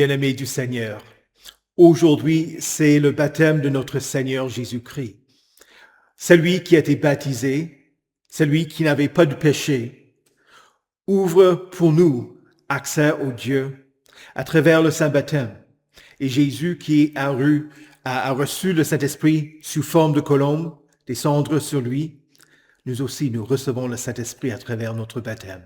bien-aimés du Seigneur, aujourd'hui, c'est le baptême de notre Seigneur Jésus-Christ. Celui qui a été baptisé, celui qui n'avait pas de péché, ouvre pour nous accès au Dieu à travers le saint baptême. Et Jésus qui a reçu le Saint-Esprit sous forme de colombe, descendre sur lui, nous aussi, nous recevons le Saint-Esprit à travers notre baptême.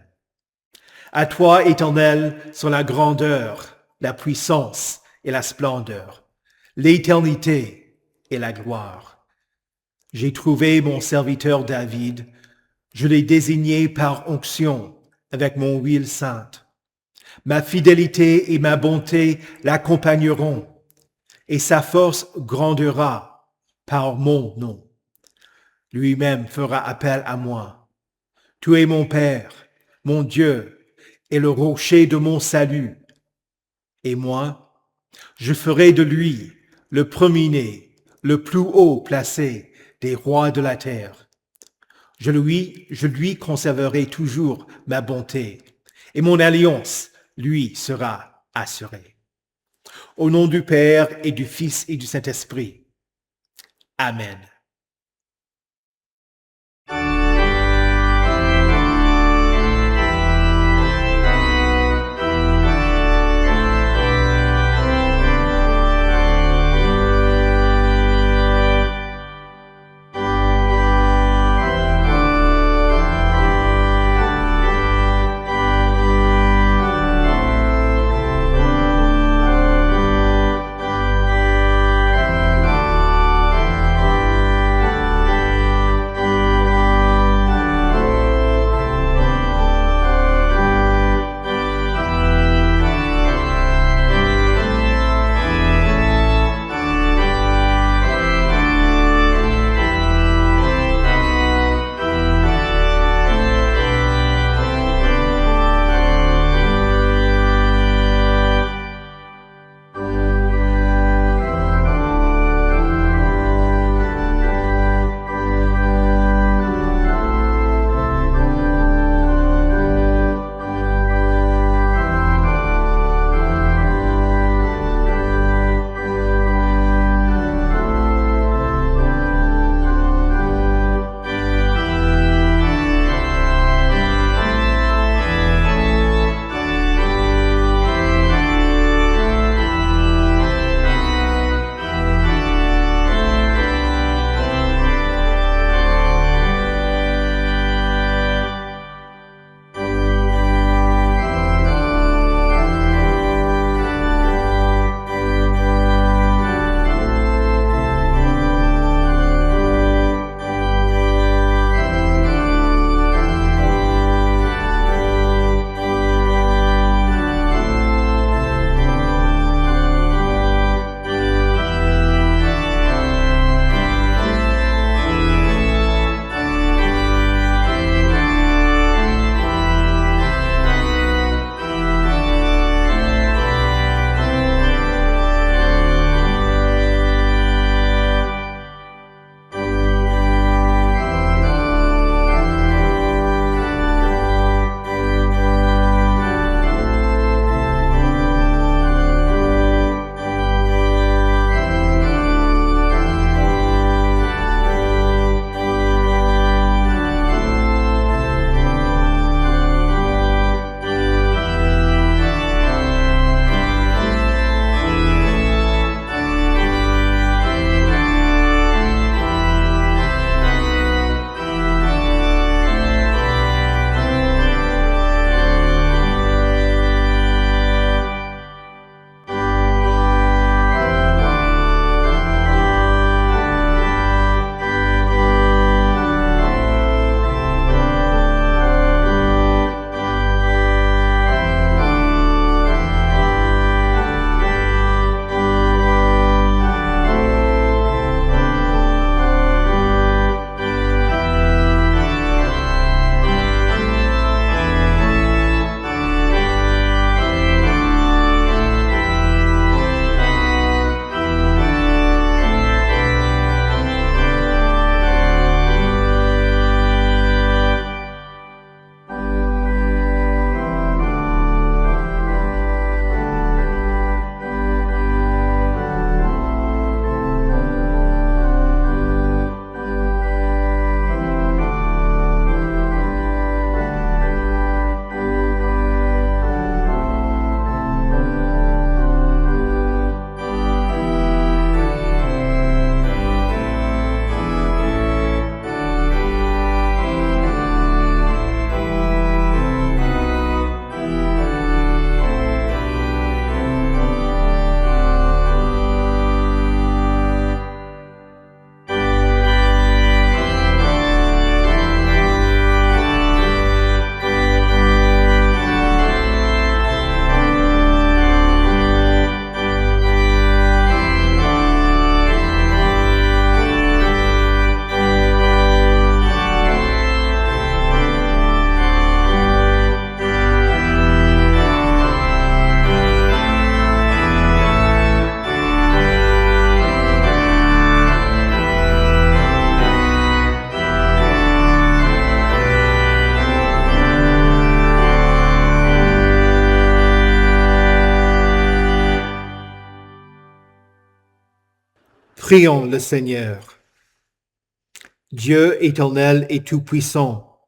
À toi, Éternel, sont la grandeur, la puissance et la splendeur, l'éternité et la gloire. J'ai trouvé mon serviteur David, je l'ai désigné par onction avec mon huile sainte. Ma fidélité et ma bonté l'accompagneront, et sa force grandira par mon nom. Lui-même fera appel à moi. Tu es mon Père, mon Dieu, et le rocher de mon salut. Et moi, je ferai de lui le premier-né, le plus haut placé des rois de la terre. Je lui conserverai toujours ma bonté, et mon alliance lui sera assurée. Au nom du Père et du Fils et du Saint-Esprit. Amen. Prions le Seigneur. Dieu éternel et tout-puissant,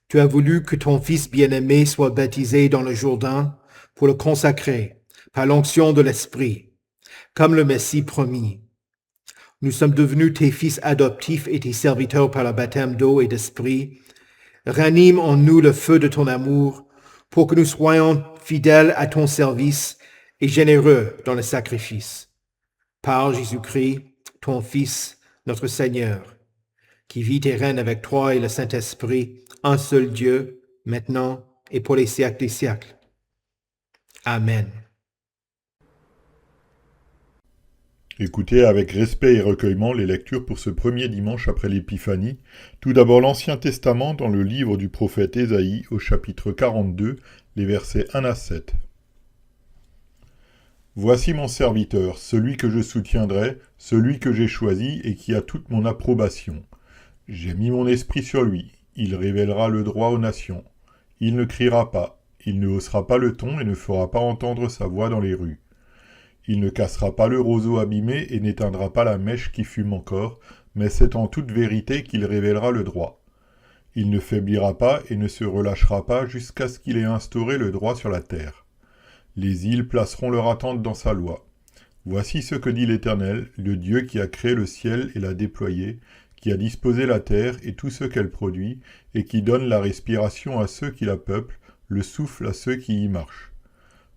tu as voulu que ton Fils bien-aimé soit baptisé dans le Jourdain pour le consacrer par l'onction de l'Esprit, comme le Messie promis. Nous sommes devenus tes fils adoptifs et tes serviteurs par le baptême d'eau et d'esprit. Ranime en nous le feu de ton amour pour que nous soyons fidèles à ton service et généreux dans le sacrifice. Par Jésus-Christ, ton Fils, notre Seigneur, qui vit et règne avec toi et le Saint-Esprit, un seul Dieu, maintenant et pour les siècles des siècles. Amen. Écoutez avec respect et recueillement les lectures pour ce premier dimanche après l'Épiphanie. Tout d'abord l'Ancien Testament dans le livre du prophète Ésaïe au chapitre 42, les versets 1 à 7. Voici mon serviteur, celui que je soutiendrai, celui que j'ai choisi et qui a toute mon approbation. J'ai mis mon esprit sur lui, il révélera le droit aux nations. Il ne criera pas, il ne haussera pas le ton et ne fera pas entendre sa voix dans les rues. Il ne cassera pas le roseau abîmé et n'éteindra pas la mèche qui fume encore, mais c'est en toute vérité qu'il révélera le droit. Il ne faiblira pas et ne se relâchera pas jusqu'à ce qu'il ait instauré le droit sur la terre. Les îles placeront leur attente dans sa loi. Voici ce que dit l'Éternel, le Dieu qui a créé le ciel et l'a déployé, qui a disposé la terre et tout ce qu'elle produit, et qui donne la respiration à ceux qui la peuplent, le souffle à ceux qui y marchent.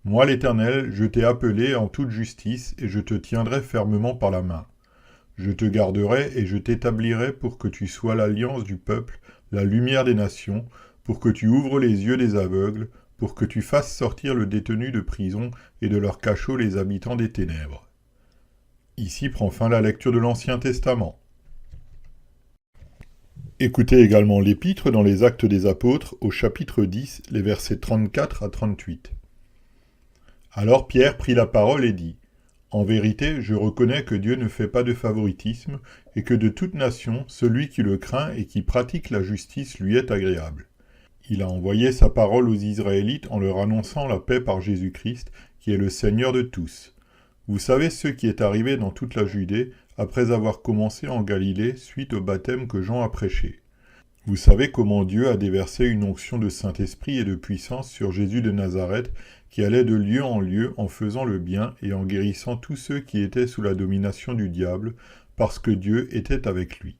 Moi l'Éternel, je t'ai appelé en toute justice, et je te tiendrai fermement par la main. Je te garderai et je t'établirai pour que tu sois l'alliance du peuple, la lumière des nations, pour que tu ouvres les yeux des aveugles, pour que tu fasses sortir le détenu de prison et de leur cachot les habitants des ténèbres. Ici prend fin la lecture de l'Ancien Testament. Écoutez également l'Épître dans les Actes des Apôtres au chapitre 10, les versets 34 à 38. Alors Pierre prit la parole et dit : « En vérité, je reconnais que Dieu ne fait pas de favoritisme et que de toute nation, celui qui le craint et qui pratique la justice lui est agréable. Il a envoyé sa parole aux Israélites en leur annonçant la paix par Jésus-Christ, qui est le Seigneur de tous. Vous savez ce qui est arrivé dans toute la Judée après avoir commencé en Galilée suite au baptême que Jean a prêché. Vous savez comment Dieu a déversé une onction de Saint-Esprit et de puissance sur Jésus de Nazareth, qui allait de lieu en lieu en faisant le bien et en guérissant tous ceux qui étaient sous la domination du diable, parce que Dieu était avec lui. »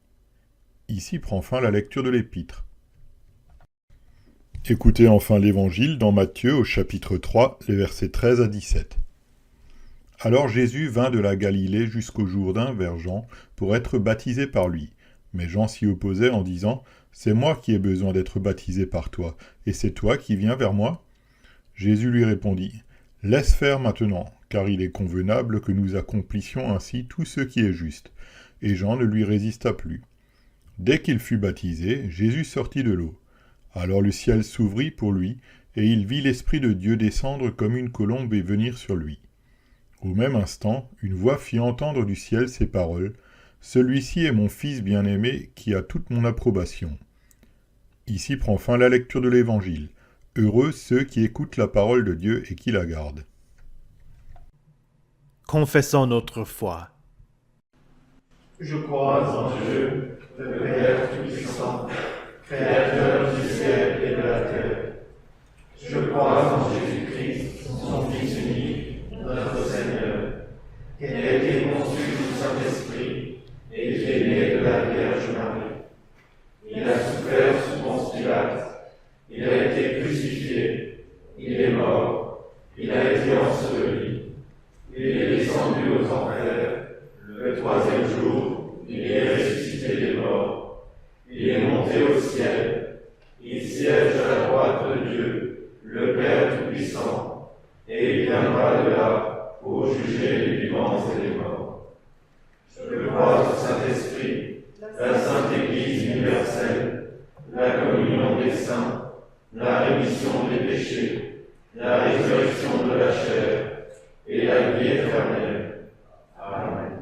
Ici prend fin la lecture de l'Épître. Écoutez enfin l'Évangile dans Matthieu au chapitre 3, les versets 13 à 17. Alors Jésus vint de la Galilée jusqu'au Jourdain vers Jean pour être baptisé par lui. Mais Jean s'y opposait en disant : « C'est moi qui ai besoin d'être baptisé par toi, et c'est toi qui viens vers moi ?» Jésus lui répondit : « Laisse faire maintenant, car il est convenable que nous accomplissions ainsi tout ce qui est juste. » Et Jean ne lui résista plus. Dès qu'il fut baptisé, Jésus sortit de l'eau. Alors le ciel s'ouvrit pour lui, et il vit l'Esprit de Dieu descendre comme une colombe et venir sur lui. Au même instant, une voix fit entendre du ciel ces paroles : « Celui-ci est mon Fils bien-aimé, qui a toute mon approbation. » Ici prend fin la lecture de l'Évangile. Heureux ceux qui écoutent la parole de Dieu et qui la gardent. Confessons notre foi. Je crois en Dieu, le Père Tout-Puissant, Créateur du ciel et de la terre. Je crois en Jésus-Christ, son Fils unique, notre Seigneur, qui a été conçu du Saint-Esprit et qui est né de la Vierge Marie. Il a souffert sous Ponce Pilate, il a été crucifié, il est mort, il a été enseveli, il est descendu aux enfers, le troisième jour, il est ressuscité des morts, il est monté au ciel, il siège à la droite de Dieu, le Père Tout-Puissant, et il viendra de là pour juger les vivants et les morts. Je crois au Saint-Esprit, la Sainte Église universelle, la communion des saints, la rémission des péchés, la résurrection de la chair et la vie éternelle. Amen.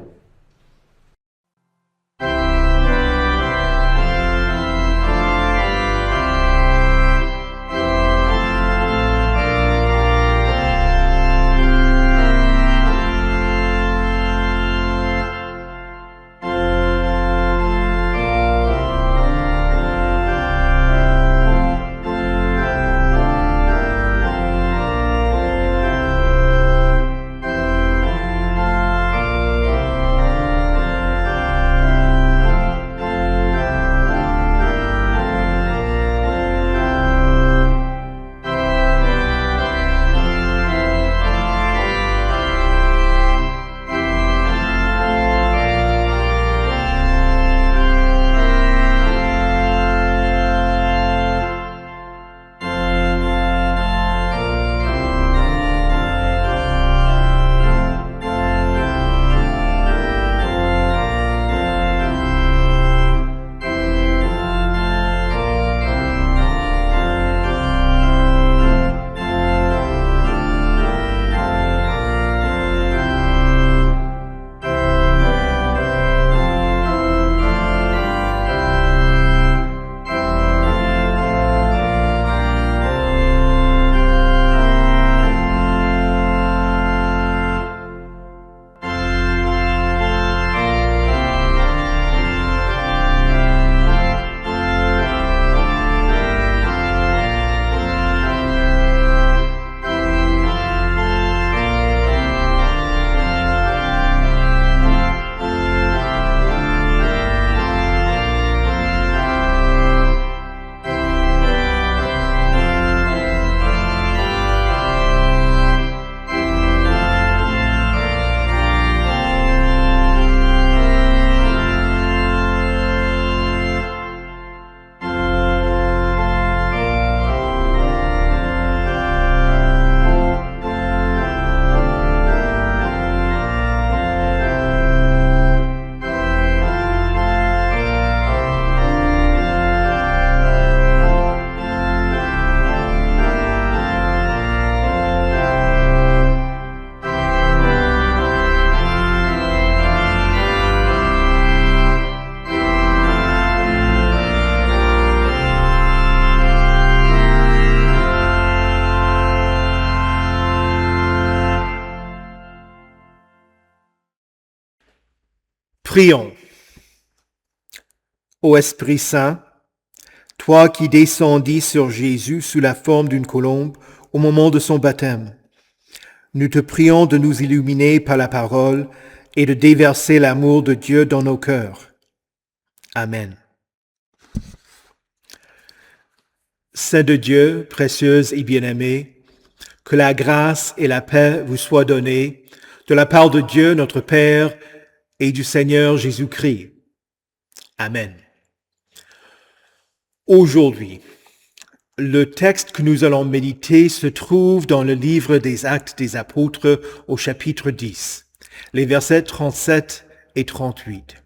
Prions. Ô Esprit Saint, toi qui descendis sur Jésus sous la forme d'une colombe au moment de son baptême, nous te prions de nous illuminer par la parole et de déverser l'amour de Dieu dans nos cœurs. Amen. Saint de Dieu, précieuse et bien-aimée, que la grâce et la paix vous soient données de la part de Dieu notre Père et du Seigneur Jésus-Christ. Amen. Aujourd'hui, le texte que nous allons méditer se trouve dans le livre des Actes des Apôtres au chapitre 10, les versets 37 et 38.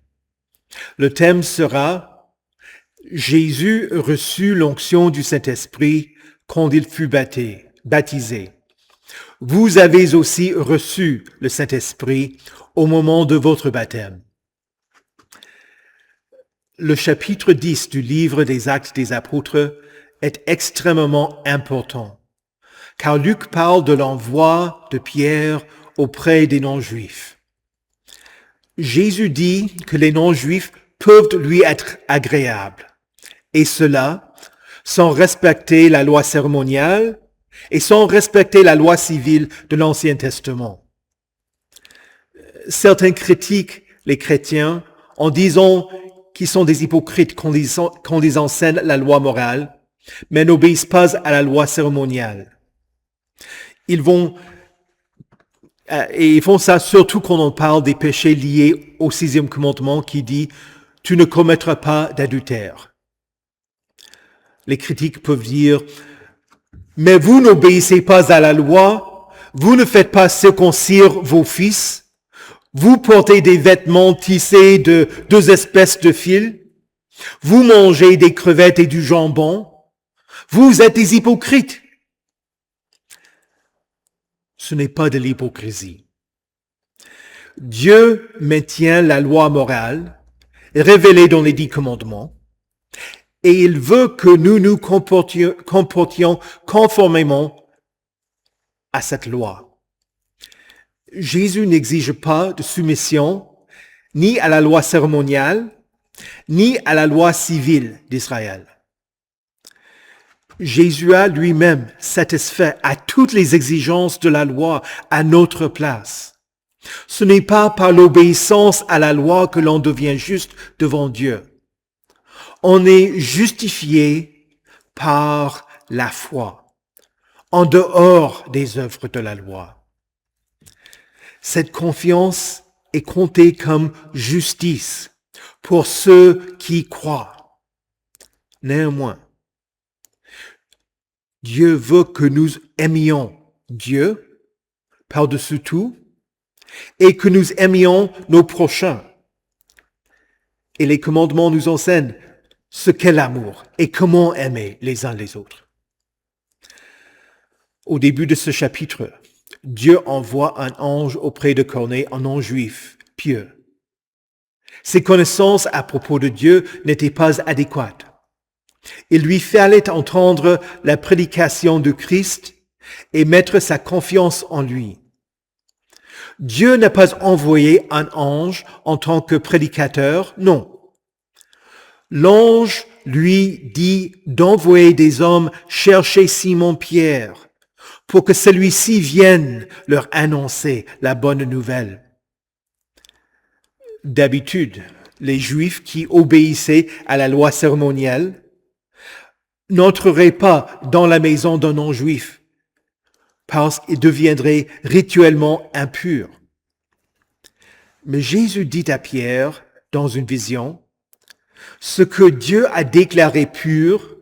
Le thème sera « Jésus reçut l'onction du Saint-Esprit quand il fut baptisé. Vous avez aussi reçu le Saint-Esprit au moment de votre baptême. » Le chapitre 10 du livre des Actes des Apôtres est extrêmement important, car Luc parle de l'envoi de Pierre auprès des non-juifs. Jésus dit que les non-juifs peuvent lui être agréables, et cela sans respecter la loi cérémoniale et sans respecter la loi civile de l'Ancien Testament. Certains critiquent les chrétiens en disant qu'ils sont des hypocrites quand ils enseignent la loi morale, mais n'obéissent pas à la loi cérémoniale. Ils font ça surtout quand on parle des péchés liés au 6e commandement qui dit « Tu ne commettras pas d'adultère ». Les critiques peuvent dire « Mais vous n'obéissez pas à la loi, vous ne faites pas circoncire vos fils, vous portez des vêtements tissés de 2 espèces de fils, vous mangez des crevettes et du jambon, vous êtes des hypocrites. » Ce n'est pas de l'hypocrisie. Dieu maintient la loi morale révélée dans les 10 commandements et il veut que nous nous comportions conformément à cette loi. Jésus n'exige pas de soumission ni à la loi cérémoniale, ni à la loi civile d'Israël. Jésus a lui-même satisfait à toutes les exigences de la loi à notre place. Ce n'est pas par l'obéissance à la loi que l'on devient juste devant Dieu. On est justifié par la foi, en dehors des œuvres de la loi. Cette confiance est comptée comme justice pour ceux qui croient. Néanmoins, Dieu veut que nous aimions Dieu par-dessus tout et que nous aimions nos prochains. Et les commandements nous enseignent ce qu'est l'amour et comment aimer les uns les autres. Au début de ce chapitre, Dieu envoie un ange auprès de Corneille, un non-juif pieux. Ses connaissances à propos de Dieu n'étaient pas adéquates. Il lui fallait entendre la prédication du Christ et mettre sa confiance en lui. Dieu n'a pas envoyé un ange en tant que prédicateur, non. L'ange lui dit d'envoyer des hommes chercher Simon-Pierre pour que celui-ci vienne leur annoncer la bonne nouvelle. D'habitude, les Juifs qui obéissaient à la loi cérémonielle n'entreraient pas dans la maison d'un non-juif parce qu'ils deviendraient rituellement impurs. Mais Jésus dit à Pierre, dans une vision, « Ce que Dieu a déclaré pur,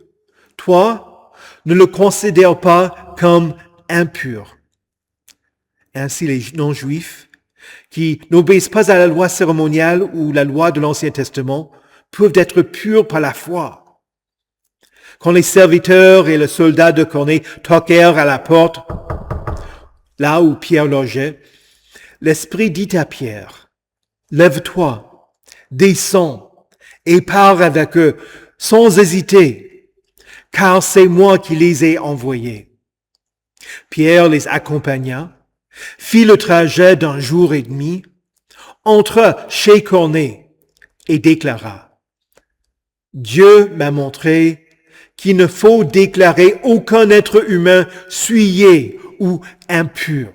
toi, ne le considère pas comme impur. » Ainsi, les non-juifs qui n'obéissent pas à la loi cérémoniale ou la loi de l'Ancien Testament peuvent être purs par la foi. Quand les serviteurs et le soldat de Corneille toquèrent à la porte, là où Pierre logeait, l'Esprit dit à Pierre, « Lève-toi, descends et parle avec eux sans hésiter, car c'est moi qui les ai envoyés. » Pierre les accompagna, fit le trajet d'1 jour et demi, entra chez Corneille et déclara, « Dieu m'a montré qu'il ne faut déclarer aucun être humain souillé ou impur. »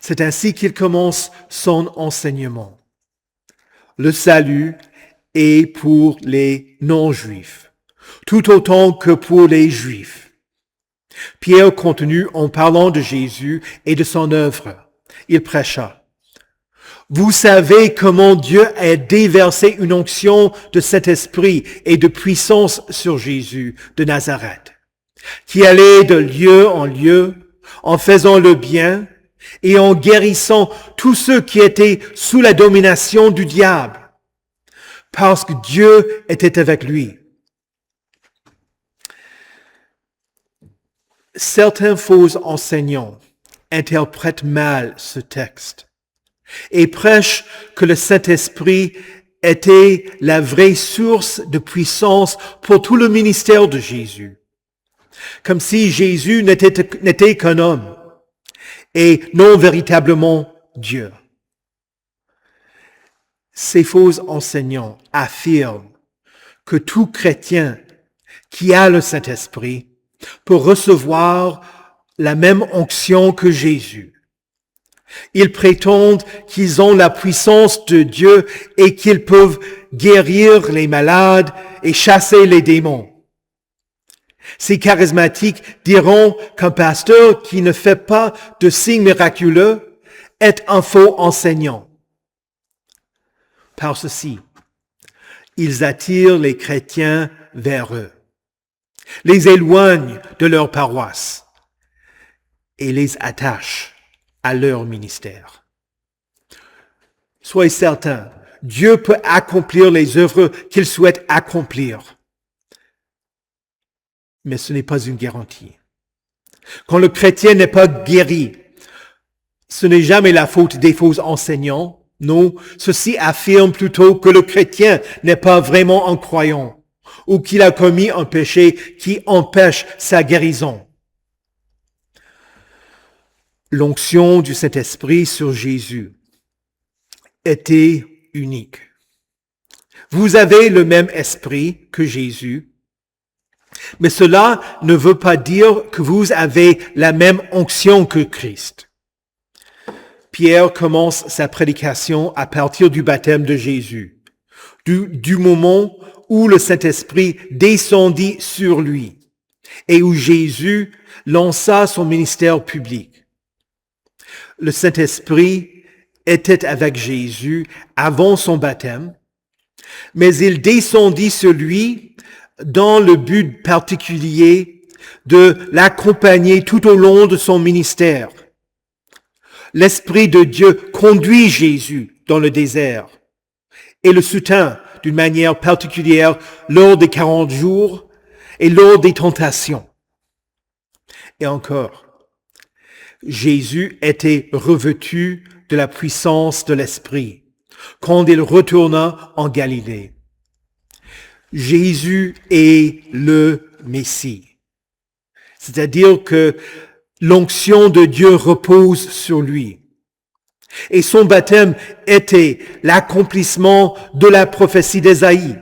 C'est ainsi qu'il commence son enseignement. Le salut est pour les non-juifs, tout autant que pour les juifs. Pierre continue en parlant de Jésus et de son œuvre. Il prêcha. Vous savez comment Dieu a déversé une onction de cet esprit et de puissance sur Jésus de Nazareth, qui allait de lieu en lieu, en faisant le bien et en guérissant tous ceux qui étaient sous la domination du diable, parce que Dieu était avec lui. Certains faux enseignants interprètent mal ce texte et prêchent que le Saint-Esprit était la vraie source de puissance pour tout le ministère de Jésus, comme si Jésus n'était qu'un homme et non véritablement Dieu. Ces faux enseignants affirment que tout chrétien qui a le Saint-Esprit peut recevoir la même onction que Jésus. Ils prétendent qu'ils ont la puissance de Dieu et qu'ils peuvent guérir les malades et chasser les démons. Ces charismatiques diront qu'un pasteur qui ne fait pas de signes miraculeux est un faux enseignant. Par ceci, ils attirent les chrétiens vers eux, les éloignent de leur paroisse et les attachent à leur ministère. Soyez certains, Dieu peut accomplir les œuvres qu'il souhaite accomplir. Mais ce n'est pas une garantie. Quand le chrétien n'est pas guéri, ce n'est jamais la faute des faux enseignants. Non, ceci affirme plutôt que le chrétien n'est pas vraiment un croyant ou qu'il a commis un péché qui empêche sa guérison. L'onction du Saint-Esprit sur Jésus était unique. Vous avez le même esprit que Jésus, mais cela ne veut pas dire que vous avez la même onction que Christ. Pierre commence sa prédication à partir du baptême de Jésus, du moment où le Saint-Esprit descendit sur lui et où Jésus lança son ministère public. Le Saint-Esprit était avec Jésus avant son baptême, mais il descendit sur lui dans le but particulier de l'accompagner tout au long de son ministère. L'Esprit de Dieu conduit Jésus dans le désert et le soutint d'une manière particulière lors des 40 jours et lors des tentations. Et encore, Jésus était revêtu de la puissance de l'Esprit quand il retourna en Galilée. Jésus est le Messie. C'est-à-dire que l'onction de Dieu repose sur lui. Et son baptême était l'accomplissement de la prophétie d'Ésaïe.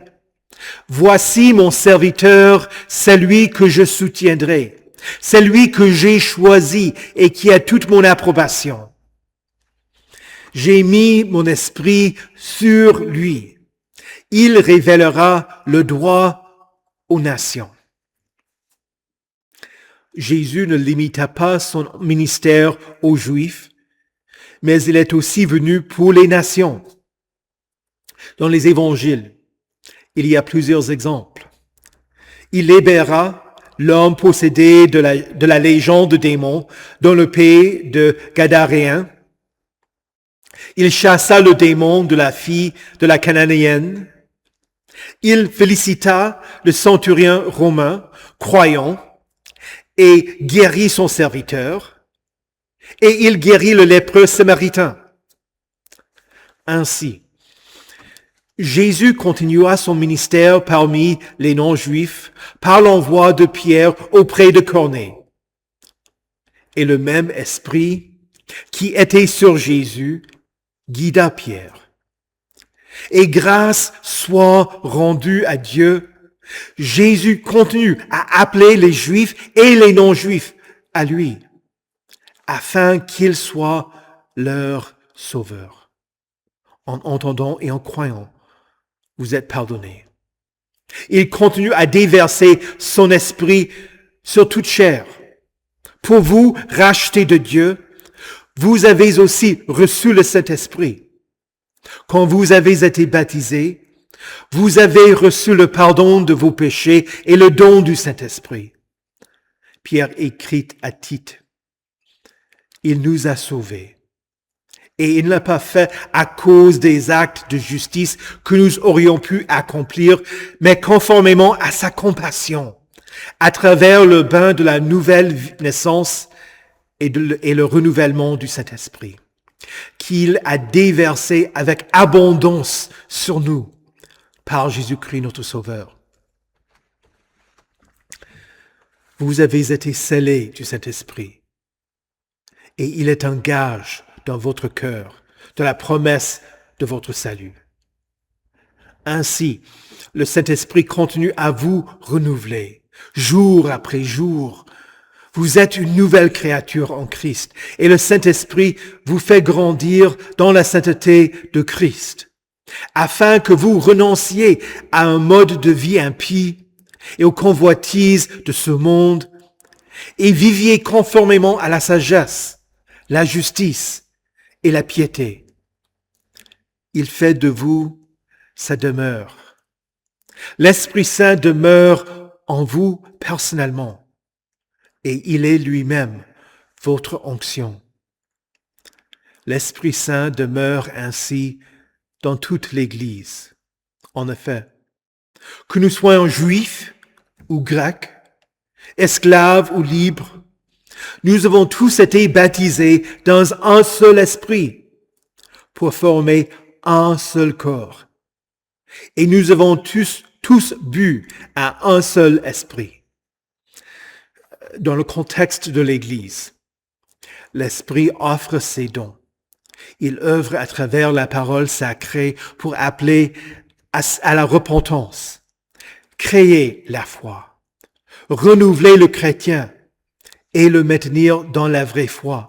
Voici mon serviteur, celui que je soutiendrai, celui que j'ai choisi et qui a toute mon approbation. J'ai mis mon esprit sur lui. Il révélera le droit aux nations. Jésus ne limita pas son ministère aux Juifs, mais il est aussi venu pour les nations. Dans les évangiles, il y a plusieurs exemples. Il libéra l'homme possédé de la légion de démons dans le pays de Gadaréens. Il chassa le démon de la fille de la Cananéenne. Il félicita le centurion romain, croyant, et guérit son serviteur. Et il guérit le lépreux samaritain. Ainsi, Jésus continua son ministère parmi les non-juifs par l'envoi de Pierre auprès de Corneille. Et le même esprit qui était sur Jésus guida Pierre. Et grâce soit rendue à Dieu, Jésus continue à appeler les Juifs et les non-Juifs à lui, afin qu'il soit leur sauveur. En entendant et en croyant, vous êtes pardonnés. Il continue à déverser son esprit sur toute chair. Pour vous, rachetés de Dieu, vous avez aussi reçu le Saint-Esprit. Quand vous avez été baptisés, vous avez reçu le pardon de vos péchés et le don du Saint-Esprit. Pierre écrit à Tite, « Il nous a sauvés. Et il ne l'a pas fait à cause des actes de justice que nous aurions pu accomplir, mais conformément à sa compassion, à travers le bain de la nouvelle naissance et le renouvellement du Saint-Esprit, qu'il a déversé avec abondance sur nous par Jésus-Christ notre Sauveur. Vous avez été scellés du Saint-Esprit, et il est un gage dans votre cœur de la promesse de votre salut. Ainsi, le Saint-Esprit continue à vous renouveler, jour après jour. Vous êtes une nouvelle créature en Christ, et le Saint-Esprit vous fait grandir dans la sainteté de Christ, afin que vous renonciez à un mode de vie impie et aux convoitises de ce monde, et viviez conformément à la sagesse, la justice et la piété. Il fait de vous sa demeure. L'Esprit Saint demeure en vous personnellement, et il est lui-même votre onction. L'Esprit Saint demeure ainsi dans toute l'Église. En effet, que nous soyons juifs ou grecs, esclaves ou libres, nous avons tous été baptisés dans un seul esprit pour former un seul corps. Et nous avons tous bu à un seul esprit. Dans le contexte de l'Église, l'Esprit offre ses dons. Il œuvre à travers la parole sacrée pour appeler à la repentance, créer la foi, renouveler le chrétien et le maintenir dans la vraie foi.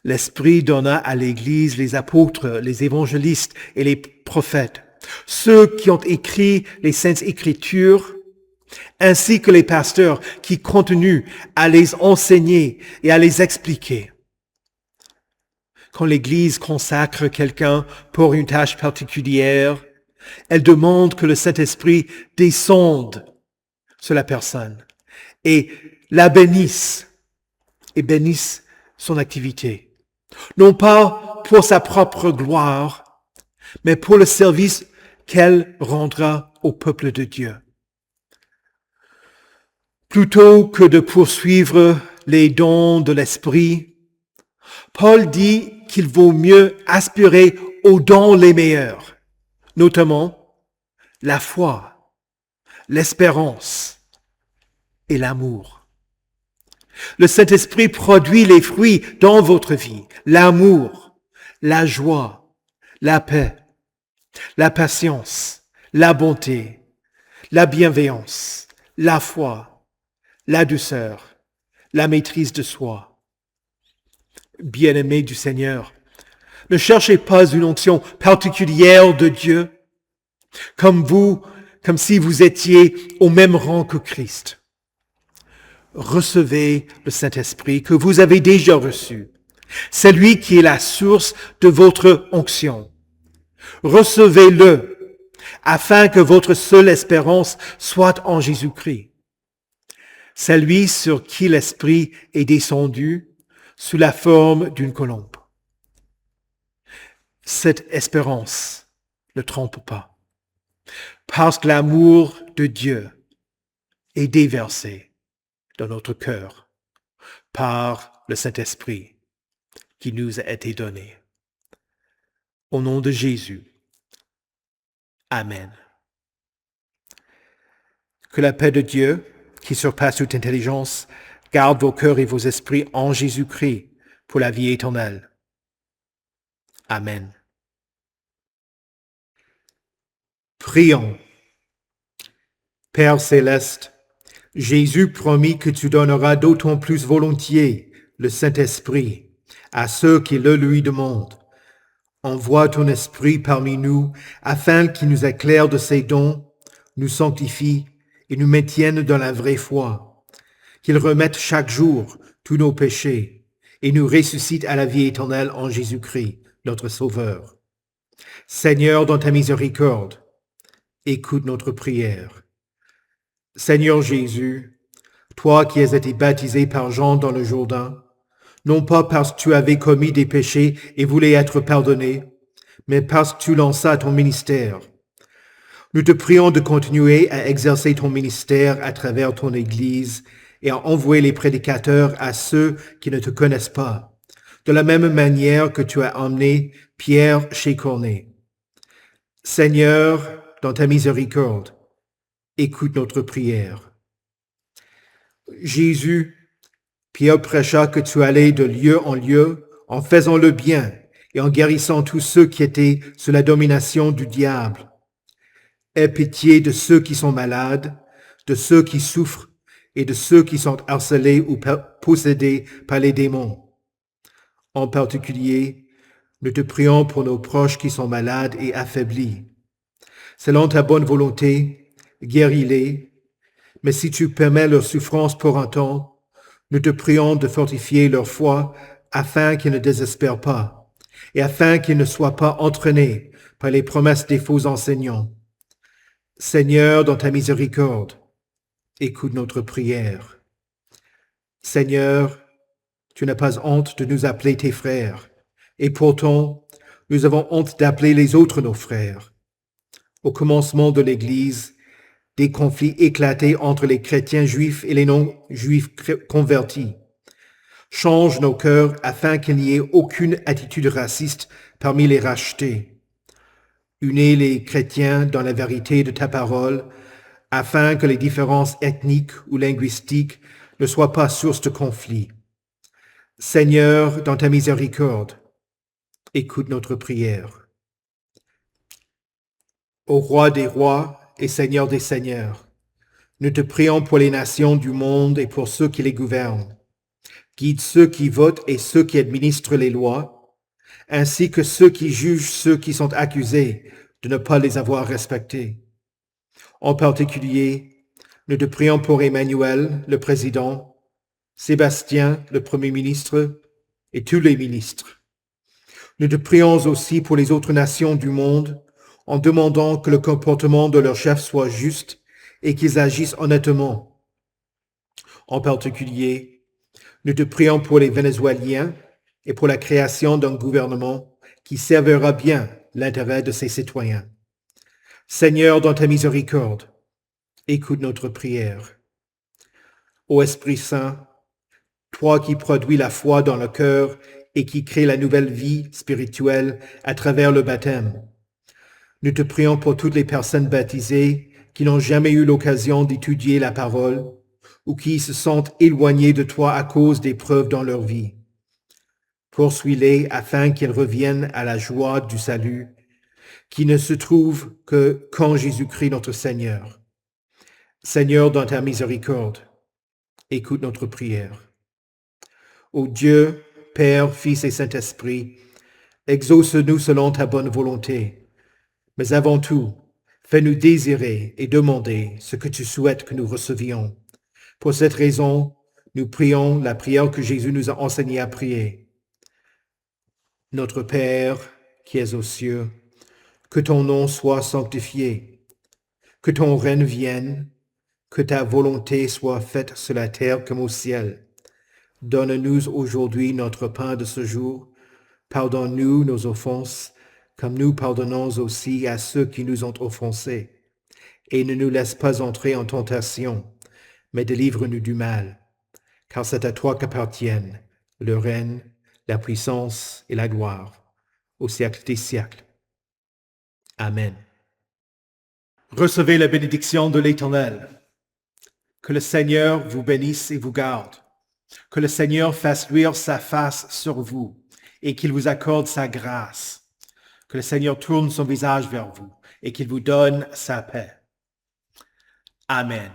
L'Esprit donna à l'Église les apôtres, les évangélistes et les prophètes, ceux qui ont écrit les Saintes Écritures, ainsi que les pasteurs qui continuent à les enseigner et à les expliquer. Quand l'Église consacre quelqu'un pour une tâche particulière, elle demande que le Saint-Esprit descende sur la personne et la bénisse et bénisse son activité. Non pas pour sa propre gloire, mais pour le service qu'elle rendra au peuple de Dieu. Plutôt que de poursuivre les dons de l'Esprit, Paul dit qu'il vaut mieux aspirer aux dons les meilleurs, notamment la foi, l'espérance et l'amour. Le Saint-Esprit produit les fruits dans votre vie, l'amour, la joie, la paix, la patience, la bonté, la bienveillance, la foi, la douceur, la maîtrise de soi. Bien-aimés du Seigneur, ne cherchez pas une onction particulière de Dieu, comme si vous étiez au même rang que Christ. Recevez le Saint-Esprit que vous avez déjà reçu. C'est lui qui est la source de votre onction. Recevez-le, afin que votre seule espérance soit en Jésus-Christ. C'est lui sur qui l'Esprit est descendu sous la forme d'une colombe. Cette espérance ne trompe pas, parce que l'amour de Dieu est déversé dans notre cœur par le Saint-Esprit qui nous a été donné. Au nom de Jésus. Amen. Que la paix de Dieu, qui surpasse toute intelligence, garde vos cœurs et vos esprits en Jésus-Christ pour la vie éternelle. Amen. Prions. Père céleste, Jésus promit que tu donneras d'autant plus volontiers le Saint-Esprit à ceux qui le lui demandent. Envoie ton Esprit parmi nous afin qu'il nous éclaire de ses dons, nous sanctifie et nous maintienne dans la vraie foi. Qu'il remette chaque jour tous nos péchés et nous ressuscite à la vie éternelle en Jésus-Christ, notre Sauveur. Seigneur, dans ta miséricorde, écoute notre prière. Seigneur Jésus, toi qui as été baptisé par Jean dans le Jourdain, non pas parce que tu avais commis des péchés et voulais être pardonné, mais parce que tu lanças ton ministère. Nous te prions de continuer à exercer ton ministère à travers ton Église et à envoyer les prédicateurs à ceux qui ne te connaissent pas, de la même manière que tu as emmené Pierre chez Corneille. Seigneur, dans ta miséricorde, écoute notre prière. Jésus, Pierre prêcha que tu allais de lieu en lieu en faisant le bien et en guérissant tous ceux qui étaient sous la domination du diable. Aie pitié de ceux qui sont malades, de ceux qui souffrent et de ceux qui sont harcelés ou possédés par les démons. En particulier, nous te prions pour nos proches qui sont malades et affaiblis. Selon ta bonne volonté, guéris-les, mais si tu permets leur souffrance pour un temps, nous te prions de fortifier leur foi afin qu'ils ne désespèrent pas et afin qu'ils ne soient pas entraînés par les promesses des faux enseignants. Seigneur, dans ta miséricorde, écoute notre prière. Seigneur, tu n'as pas honte de nous appeler tes frères, et pourtant, nous avons honte d'appeler les autres nos frères. Au commencement de l'Église, des conflits éclataient entre les chrétiens juifs et les non-juifs convertis. Change nos cœurs afin qu'il n'y ait aucune attitude raciste parmi les rachetés. Unis les chrétiens dans la vérité de ta parole, afin que les différences ethniques ou linguistiques ne soient pas source de conflits. Seigneur, dans ta miséricorde, écoute notre prière. Ô roi des rois et Seigneur des seigneurs, nous te prions pour les nations du monde et pour ceux qui les gouvernent. Guide ceux qui votent et ceux qui administrent les lois, ainsi que ceux qui jugent ceux qui sont accusés de ne pas les avoir respectés. En particulier, nous te prions pour Emmanuel, le président, Sébastien, le premier ministre, et tous les ministres. Nous te prions aussi pour les autres nations du monde, en demandant que le comportement de leurs chefs soit juste et qu'ils agissent honnêtement. En particulier, nous te prions pour les Vénézuéliens et pour la création d'un gouvernement qui servira bien l'intérêt de ses citoyens. Seigneur, dans ta miséricorde, écoute notre prière. Ô Esprit Saint, toi qui produis la foi dans le cœur et qui crée la nouvelle vie spirituelle à travers le baptême, nous te prions pour toutes les personnes baptisées qui n'ont jamais eu l'occasion d'étudier la parole ou qui se sentent éloignées de toi à cause d'épreuves dans leur vie. Poursuis-les afin qu'elles reviennent à la joie du salut qui ne se trouve qu'en Jésus-Christ notre Seigneur. Seigneur, dans ta miséricorde, écoute notre prière. Ô Dieu, Père, Fils et Saint-Esprit, exauce-nous selon ta bonne volonté. Mais avant tout, fais-nous désirer et demander ce que tu souhaites que nous recevions. Pour cette raison, nous prions la prière que Jésus nous a enseigné à prier. Notre Père, qui es aux cieux, que ton nom soit sanctifié, que ton règne vienne, que ta volonté soit faite sur la terre comme au ciel. Donne-nous aujourd'hui notre pain de ce jour. Pardonne-nous nos offenses, comme nous pardonnons aussi à ceux qui nous ont offensés. Et ne nous laisse pas entrer en tentation, mais délivre-nous du mal. Car c'est à toi qu'appartiennent le règne, la puissance et la gloire, au siècle des siècles. Amen. Recevez la bénédiction de l'Éternel. Que le Seigneur vous bénisse et vous garde. Que le Seigneur fasse luire sa face sur vous et qu'il vous accorde sa grâce. Que le Seigneur tourne son visage vers vous et qu'il vous donne sa paix. Amen.